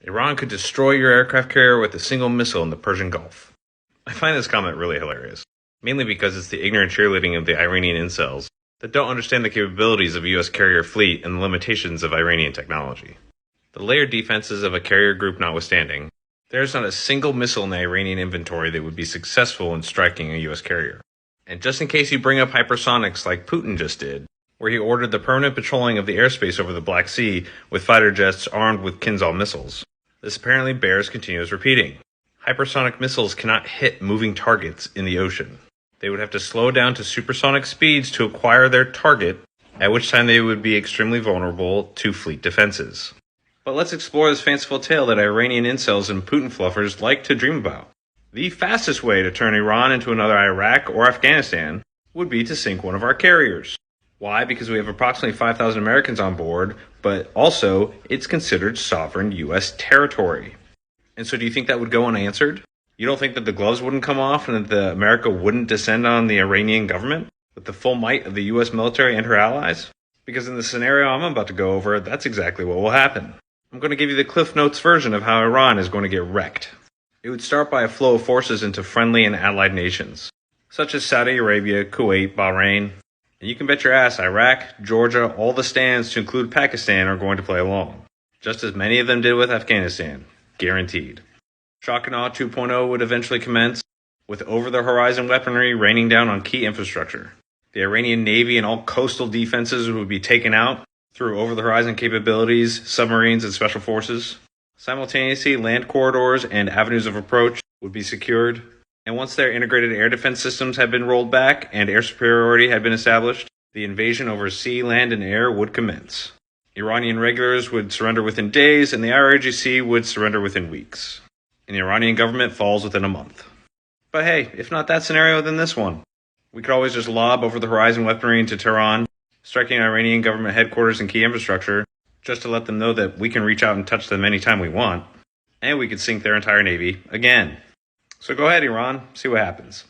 Iran could destroy your aircraft carrier with a single missile in the Persian Gulf. I find this comment really hilarious, mainly because it's the ignorant cheerleading of the Iranian incels that don't understand the capabilities of a U.S. carrier fleet and the limitations of Iranian technology. The layered defenses of a carrier group notwithstanding, there is not a single missile in the Iranian inventory that would be successful in striking a U.S. carrier. And just in case you bring up hypersonics like Putin just did, where he ordered the permanent patrolling of the airspace over the Black Sea with fighter jets armed with Kinzhal missiles, this apparently bears continuous repeating. Hypersonic missiles cannot hit moving targets in the ocean. They would have to slow down to supersonic speeds to acquire their target, at which time they would be extremely vulnerable to fleet defenses. But let's explore this fanciful tale that Iranian incels and Putin fluffers like to dream about. The fastest way to turn Iran into another Iraq or Afghanistan would be to sink one of our carriers. Why? Because we have approximately 5,000 Americans on board, but also it's considered sovereign U.S. territory. And so do you think that would go unanswered? You don't think that the gloves wouldn't come off and that America wouldn't descend on the Iranian government with the full might of the U.S. military and her allies? Because in the scenario I'm about to go over, that's exactly what will happen. I'm going to give you the Cliff Notes version of how Iran is going to get wrecked. It would start by a flow of forces into friendly and allied nations, such as Saudi Arabia, Kuwait, Bahrain. And you can bet your ass Iraq, Georgia, all the stands to include Pakistan are going to play along, just as many of them did with Afghanistan. Guaranteed. Shock and Awe 2.0 would eventually commence, with over-the-horizon weaponry raining down on key infrastructure. The Iranian Navy and all coastal defenses would be taken out through over-the-horizon capabilities, submarines, and special forces. Simultaneously, land corridors and avenues of approach would be secured. And once their integrated air defense systems had been rolled back and air superiority had been established, the invasion over sea, land, and air would commence. Iranian regulars would surrender within days, and the IRGC would surrender within weeks. And the Iranian government falls within a month. But hey, if not that scenario, then this one. We could always just lob over-the-horizon weaponry into Tehran, striking Iranian government headquarters and key infrastructure, just to let them know that we can reach out and touch them anytime we want. And we could sink their entire navy again. So go ahead, Iran, see what happens.